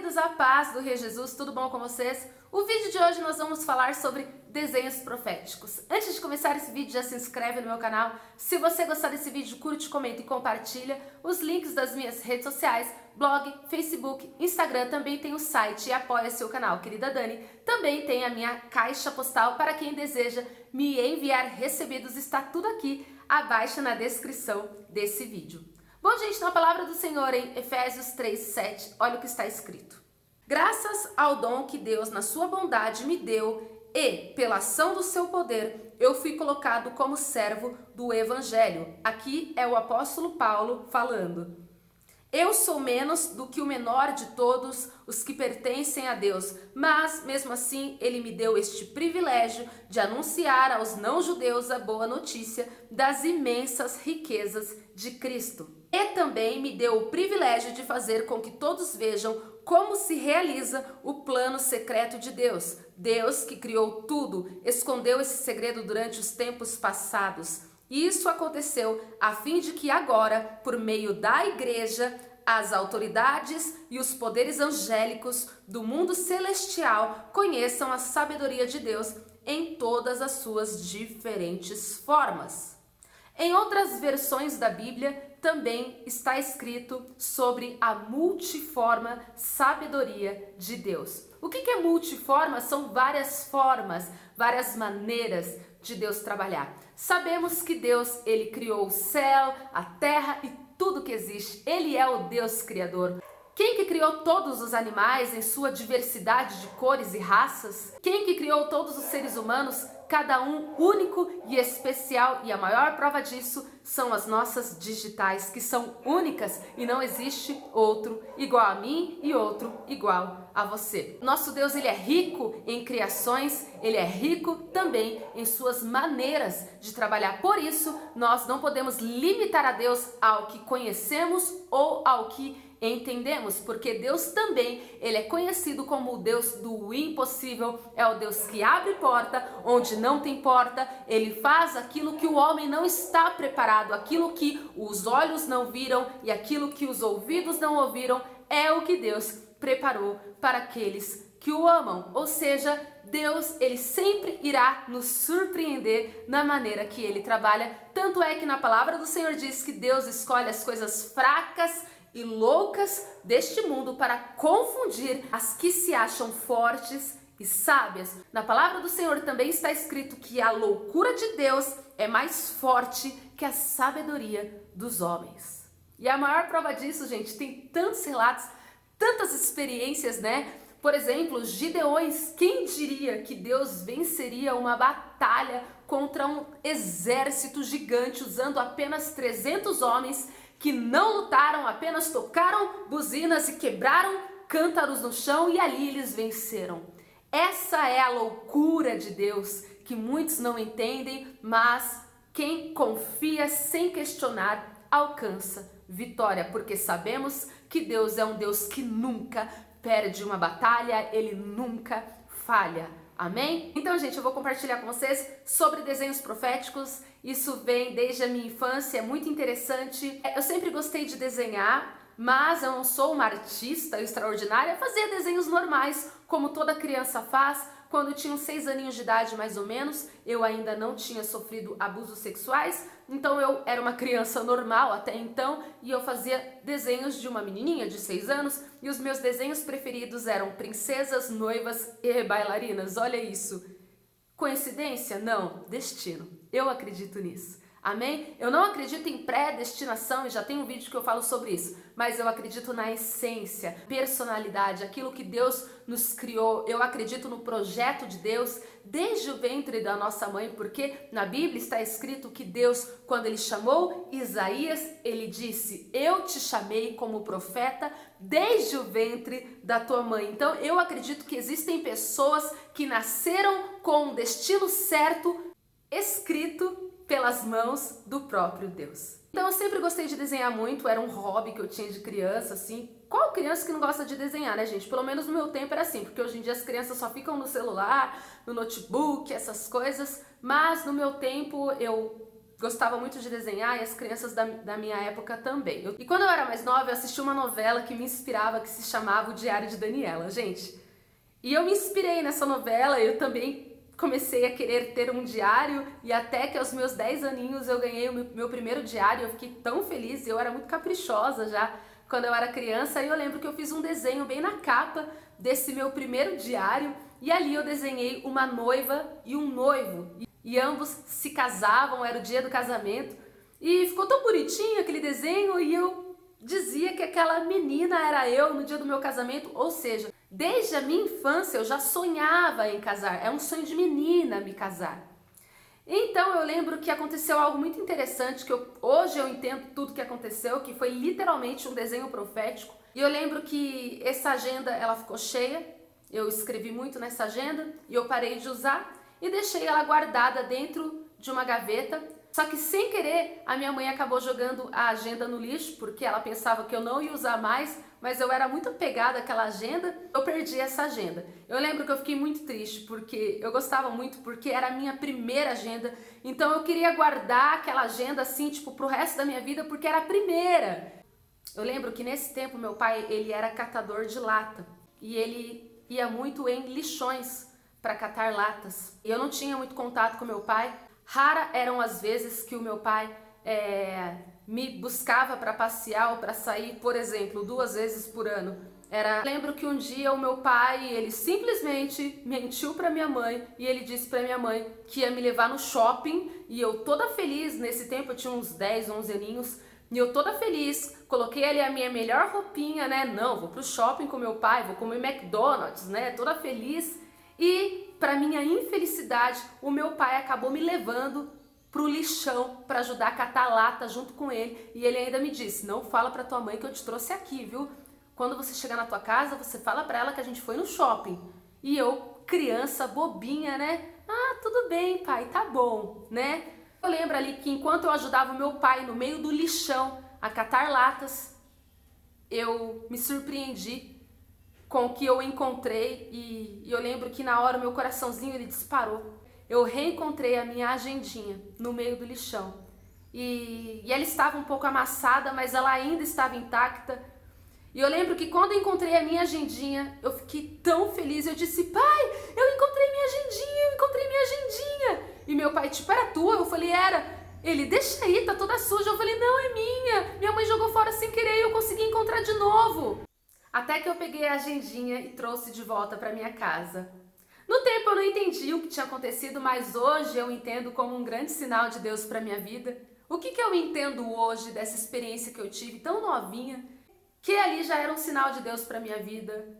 queridos, a paz do Rei Jesus, tudo bom com vocês? O vídeo de hoje nós vamos falar sobre desenhos proféticos. Antes de começar esse vídeo, já se inscreve no meu canal. Se você gostar desse vídeo, curte, comenta e compartilha. Os links das minhas redes sociais, blog, Facebook, Instagram, também tem o site e apoia seu canal, querida Dani. Também tem a minha caixa postal para quem deseja me enviar recebidos, está tudo aqui abaixo na descrição desse vídeo. Bom, gente, na palavra do Senhor em Efésios 3:7, olha o que está escrito. Graças ao dom que Deus, na sua bondade, me deu e, pela ação do seu poder, eu fui colocado como servo do Evangelho. Aqui é o apóstolo Paulo falando. Eu sou menos do que o menor de todos os que pertencem a Deus, mas, mesmo assim, ele me deu este privilégio de anunciar aos não-judeus a boa notícia das imensas riquezas de Cristo. E também me deu o privilégio de fazer com que todos vejam como se realiza o plano secreto de Deus. Deus, que criou tudo, escondeu esse segredo durante os tempos passados. E isso aconteceu a fim de que agora, por meio da igreja, as autoridades e os poderes angélicos do mundo celestial conheçam a sabedoria de Deus em todas as suas diferentes formas. Em outras versões da Bíblia, também está escrito sobre a multiforme sabedoria de Deus. O que é multiforme? São várias formas, várias maneiras de Deus trabalhar. Sabemos que Deus, ele criou o céu, a terra e tudo que existe. Ele é o Deus criador. Quem que criou todos os animais em sua diversidade de cores e raças? Quem que criou todos os seres humanos, cada um único e especial? E a maior prova disso são as nossas digitais, que são únicas e não existe outro igual a mim e outro igual a você. Nosso Deus, ele é rico em criações, ele é rico também em suas maneiras de trabalhar. Por isso, nós não podemos limitar a Deus ao que conhecemos ou ao que entendemos, porque Deus também, ele é conhecido como o Deus do impossível, é o Deus que abre porta onde não tem porta, ele faz aquilo que o homem não está preparado, aquilo que os olhos não viram e aquilo que os ouvidos não ouviram, é o que Deus preparou para aqueles que o amam. Ou seja, Deus, ele sempre irá nos surpreender na maneira que ele trabalha. Tanto é que na palavra do Senhor diz que Deus escolhe as coisas fracas e loucas deste mundo para confundir as que se acham fortes e sábias. Na palavra do Senhor também está escrito que a loucura de Deus é mais forte que a sabedoria dos homens. E a maior prova disso, gente, tem tantos relatos, tantas experiências, né? Por exemplo, os Gideões, quem diria que Deus venceria uma batalha contra um exército gigante usando apenas 300 homens que não lutaram, apenas tocaram buzinas e quebraram cântaros no chão e ali eles venceram. Essa é a loucura de Deus que muitos não entendem, mas quem confia sem questionar alcança vitória, porque sabemos que Deus é um Deus que nunca perde uma batalha, ele nunca falha. Amém? Então, gente, eu vou compartilhar com vocês sobre desenhos proféticos. Isso vem desde a minha infância, é muito interessante. Eu sempre gostei de desenhar, mas eu não sou uma artista extraordinária. Fazia desenhos normais, como toda criança faz. Quando eu tinha uns 6 aninhos de idade, mais ou menos, eu ainda não tinha sofrido abusos sexuais, então eu era uma criança normal até então, e eu fazia desenhos de uma menininha de 6 anos, e os meus desenhos preferidos eram princesas, noivas e bailarinas. Olha isso. Coincidência? Não. Destino. Eu acredito nisso. Amém? Eu não acredito em predestinação e já tem um vídeo que eu falo sobre isso, mas eu acredito na essência, personalidade, aquilo que Deus nos criou. Eu acredito no projeto de Deus desde o ventre da nossa mãe, porque na Bíblia está escrito que Deus, quando ele chamou Isaías, ele disse: eu te chamei como profeta desde o ventre da tua mãe. Então eu acredito que existem pessoas que nasceram com um destino certo, escrito pelas mãos do próprio Deus. Então eu sempre gostei de desenhar muito, era um hobby que eu tinha de criança, assim. Qual criança que não gosta de desenhar, né, gente? Pelo menos no meu tempo era assim, porque hoje em dia as crianças só ficam no celular, no notebook, essas coisas. Mas no meu tempo eu gostava muito de desenhar e as crianças da minha época também. E quando eu era mais nova, eu assisti uma novela que me inspirava, que se chamava O Diário de Daniela, gente. E eu me inspirei nessa novela, eu também comecei a querer ter um diário e até que aos meus 10 aninhos eu ganhei o meu primeiro diário, eu fiquei tão feliz, eu era muito caprichosa já quando eu era criança e eu lembro que eu fiz um desenho bem na capa desse meu primeiro diário e ali eu desenhei uma noiva e um noivo e ambos se casavam, era o dia do casamento e ficou tão bonitinho aquele desenho e eu dizia que aquela menina era eu no dia do meu casamento, ou seja, desde a minha infância eu já sonhava em casar, é um sonho de menina me casar. Então eu lembro que aconteceu algo muito interessante, que hoje eu entendo tudo que aconteceu, que foi literalmente um desenho profético. E eu lembro que essa agenda ela ficou cheia, eu escrevi muito nessa agenda e eu parei de usar e deixei ela guardada dentro de uma gaveta. Só que sem querer a minha mãe acabou jogando a agenda no lixo, porque ela pensava que eu não ia usar mais, mas eu era muito apegada àquela agenda, eu perdi essa agenda. Eu lembro que eu fiquei muito triste, porque eu gostava muito, porque era a minha primeira agenda, então eu queria guardar aquela agenda assim, tipo, pro resto da minha vida, porque era a primeira. Eu lembro que nesse tempo meu pai, ele era catador de lata, e ele ia muito em lixões para catar latas. E eu não tinha muito contato com meu pai. Rara eram as vezes que o meu pai me buscava para passear ou para sair, por exemplo, 2 vezes por ano. Lembro que um dia o meu pai, ele simplesmente mentiu para minha mãe e ele disse para minha mãe que ia me levar no shopping e eu toda feliz, nesse tempo eu tinha uns 10, 11 aninhos, e eu toda feliz, coloquei ali a minha melhor roupinha, né? Não, vou pro shopping com meu pai, vou comer McDonald's, né? Toda feliz. E, para minha infelicidade, o meu pai acabou me levando pro lixão para ajudar a catar lata junto com ele. E ele ainda me disse, não fala pra tua mãe que eu te trouxe aqui, viu? Quando você chegar na tua casa, você fala pra ela que a gente foi no shopping. E eu, criança, bobinha, né? Ah, tudo bem, pai, tá bom, né? Eu lembro ali que enquanto eu ajudava o meu pai no meio do lixão a catar latas, eu me surpreendi com o que eu encontrei e eu lembro que na hora o meu coraçãozinho ele disparou. Eu reencontrei a minha agendinha no meio do lixão e ela estava um pouco amassada, mas ela ainda estava intacta. E eu lembro que quando eu encontrei a minha agendinha, eu fiquei tão feliz, eu disse, pai, eu encontrei minha agendinha, eu encontrei minha agendinha. E meu pai, tipo, era tua? Eu falei, era. Ele, deixa aí, tá toda suja. Eu falei, não, é minha. Minha mãe jogou fora sem querer e eu consegui encontrar de novo. Até que eu peguei a agendinha e trouxe de volta para minha casa. No tempo eu não entendi o que tinha acontecido, mas hoje eu entendo como um grande sinal de Deus para minha vida. O que eu entendo hoje dessa experiência que eu tive tão novinha, que ali já era um sinal de Deus para minha vida.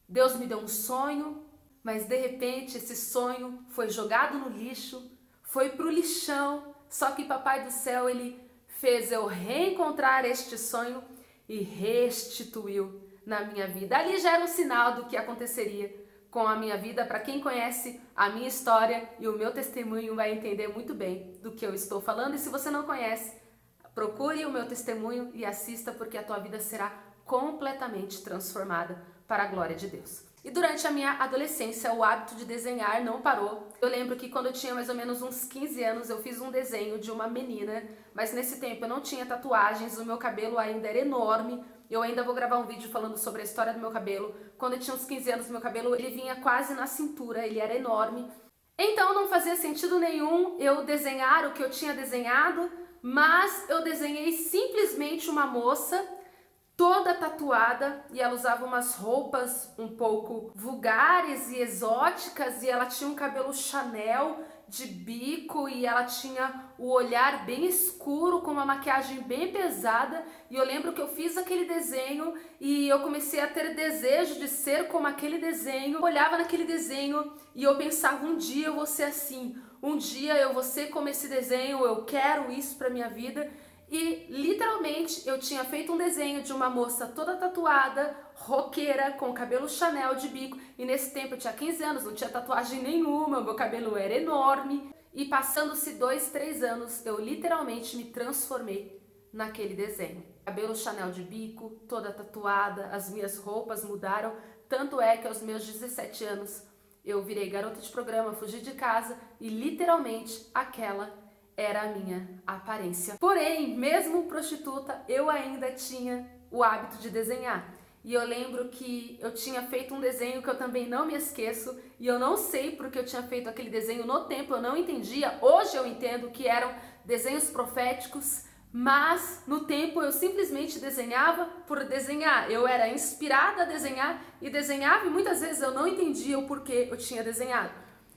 Deus me deu um sonho, mas de repente esse sonho foi jogado no lixo, foi pro lixão, só que Papai do Céu, ele fez eu reencontrar este sonho e restituiu na minha vida. Ali já era um sinal do que aconteceria com a minha vida. Para quem conhece a minha história e o meu testemunho vai entender muito bem do que eu estou falando. E se você não conhece, procure o meu testemunho e assista, porque a tua vida será completamente transformada para a glória de Deus. E durante a minha adolescência, o hábito de desenhar não parou. Eu lembro que quando eu tinha mais ou menos uns 15 anos, eu fiz um desenho de uma menina, mas nesse tempo eu não tinha tatuagens, o meu cabelo ainda era enorme. Eu ainda vou gravar um vídeo falando sobre a história do meu cabelo. Quando eu tinha uns 15 anos, meu cabelo ele vinha quase na cintura, ele era enorme. Então não fazia sentido nenhum eu desenhar o que eu tinha desenhado, mas eu desenhei simplesmente uma moça toda tatuada e ela usava umas roupas um pouco vulgares e exóticas e ela tinha um cabelo Chanel de bico e ela tinha o olhar bem escuro com uma maquiagem bem pesada e eu lembro que eu fiz aquele desenho e eu comecei a ter desejo de ser como aquele desenho. Eu olhava naquele desenho e eu pensava, um dia eu vou ser assim, um dia eu vou ser como esse desenho, eu quero isso pra minha vida. E literalmente eu tinha feito um desenho de uma moça toda tatuada, roqueira, com cabelo Chanel de bico. E nesse tempo eu tinha 15 anos, não tinha tatuagem nenhuma, meu cabelo era enorme. E passando-se 2, 3 anos, eu literalmente me transformei naquele desenho. Cabelo Chanel de bico, toda tatuada, as minhas roupas mudaram. Tanto é que aos meus 17 anos eu virei garota de programa, fugi de casa e literalmente aquela era a minha aparência. Porém, mesmo prostituta, eu ainda tinha o hábito de desenhar. E eu lembro que eu tinha feito um desenho que eu também não me esqueço, e eu não sei porque eu tinha feito aquele desenho no tempo, eu não entendia. Hoje eu entendo que eram desenhos proféticos, mas no tempo eu simplesmente desenhava por desenhar. Eu era inspirada a desenhar e desenhava, e muitas vezes eu não entendia o porquê eu tinha desenhado.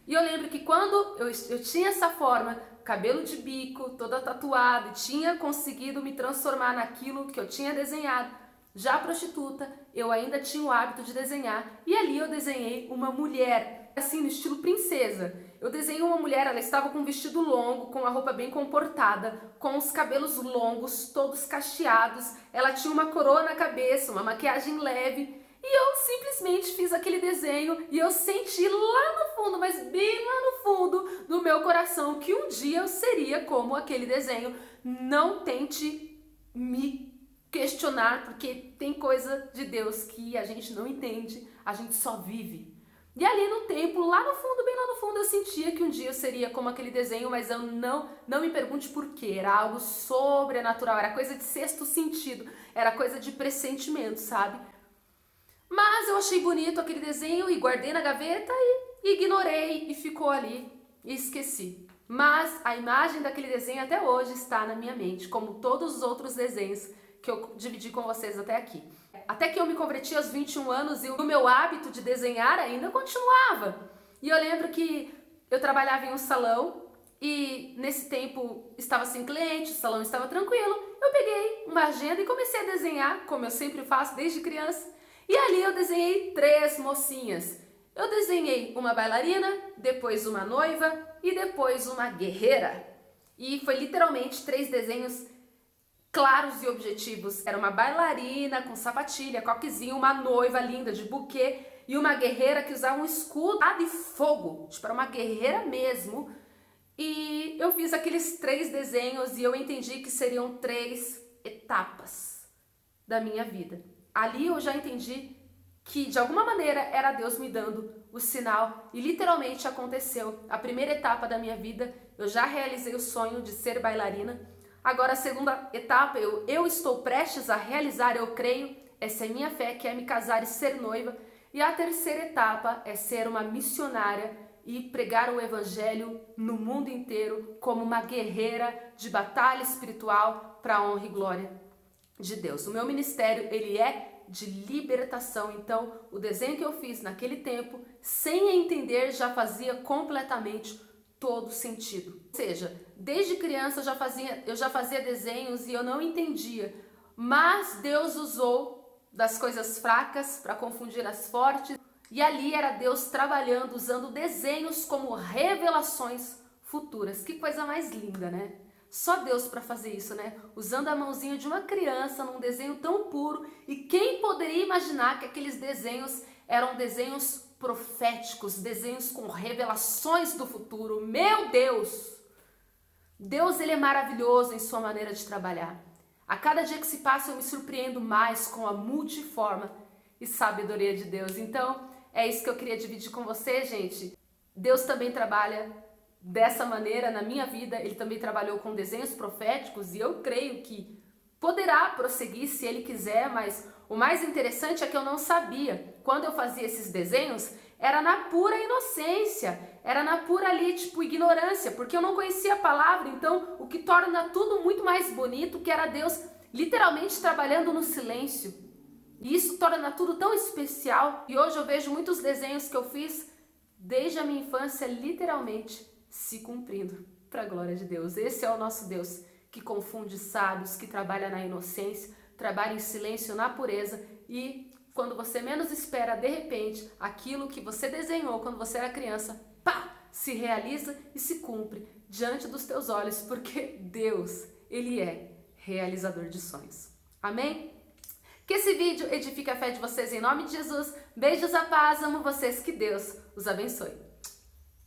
E eu lembro que quando eu tinha essa forma, cabelo de bico, toda tatuada, e tinha conseguido me transformar naquilo que eu tinha desenhado, já prostituta, eu ainda tinha o hábito de desenhar, e ali eu desenhei uma mulher, assim, no estilo princesa. Eu desenhei uma mulher, ela estava com um vestido longo, com a roupa bem comportada, com os cabelos longos, todos cacheados, ela tinha uma coroa na cabeça, uma maquiagem leve, e eu simplesmente fiz aquele desenho e eu senti lá no fundo, mas bem lá no fundo do meu coração, que um dia eu seria como aquele desenho. Não tente me questionar, porque tem coisa de Deus que a gente não entende, a gente só vive. E ali no tempo, lá no fundo, bem lá no fundo, eu sentia que um dia eu seria como aquele desenho, mas eu não me pergunte por quê, era algo sobrenatural, era coisa de sexto sentido, era coisa de pressentimento, sabe? Mas eu achei bonito aquele desenho e guardei na gaveta e ignorei e ficou ali e esqueci. Mas a imagem daquele desenho até hoje está na minha mente, como todos os outros desenhos que eu dividi com vocês até aqui. Até que eu me converti aos 21 anos e o meu hábito de desenhar ainda continuava. E eu lembro que eu trabalhava em um salão e nesse tempo estava sem cliente, o salão estava tranquilo. Eu peguei uma agenda e comecei a desenhar, como eu sempre faço desde criança. E ali eu desenhei 3 mocinhas. Eu desenhei uma bailarina, depois uma noiva e depois uma guerreira. E foi literalmente 3 desenhos claros e objetivos. Era uma bailarina com sapatilha, coquezinho, uma noiva linda de buquê e uma guerreira que usava um escudo de fogo. Tipo, era uma guerreira mesmo. E eu fiz aqueles 3 desenhos e eu entendi que seriam 3 etapas da minha vida. Ali eu já entendi que de alguma maneira era Deus me dando o sinal e literalmente aconteceu. A primeira etapa da minha vida, eu já realizei o sonho de ser bailarina. Agora a segunda etapa, eu estou prestes a realizar, eu creio, essa é minha fé, que é me casar e ser noiva. E a terceira etapa é ser uma missionária e pregar o evangelho no mundo inteiro como uma guerreira de batalha espiritual para a honra e glória de Deus. O meu ministério, ele é de libertação, então o desenho que eu fiz naquele tempo, sem entender, já fazia completamente todo sentido. Ou seja, desde criança eu já fazia desenhos e eu não entendia, mas Deus usou das coisas fracas para confundir as fortes, e ali era Deus trabalhando, usando desenhos como revelações futuras. Que coisa mais linda, né? Só Deus para fazer isso, né? Usando a mãozinha de uma criança num desenho tão puro. E quem poderia imaginar que aqueles desenhos eram desenhos proféticos, desenhos com revelações do futuro? Meu Deus! Deus, ele é maravilhoso em sua maneira de trabalhar. A cada dia que se passa eu me surpreendo mais com a multiforma e sabedoria de Deus. Então, é isso que eu queria dividir com você, gente. Deus também trabalha dessa maneira na minha vida. Ele também trabalhou com desenhos proféticos e eu creio que poderá prosseguir se ele quiser, mas o mais interessante é que eu não sabia. Quando eu fazia esses desenhos, era na pura inocência, era na pura ali, tipo, ignorância, porque eu não conhecia a palavra, então o que torna tudo muito mais bonito, que era Deus literalmente trabalhando no silêncio. E isso torna tudo tão especial. E hoje eu vejo muitos desenhos que eu fiz desde a minha infância, literalmente se cumprindo, para a glória de Deus. Esse é o nosso Deus, que confunde sábios, que trabalha na inocência, trabalha em silêncio, na pureza, e quando você menos espera, de repente, aquilo que você desenhou quando você era criança, pá, se realiza e se cumpre diante dos teus olhos, porque Deus, ele é realizador de sonhos. Amém? Que esse vídeo edifique a fé de vocês em nome de Jesus. Beijos, a paz, amo vocês, que Deus os abençoe.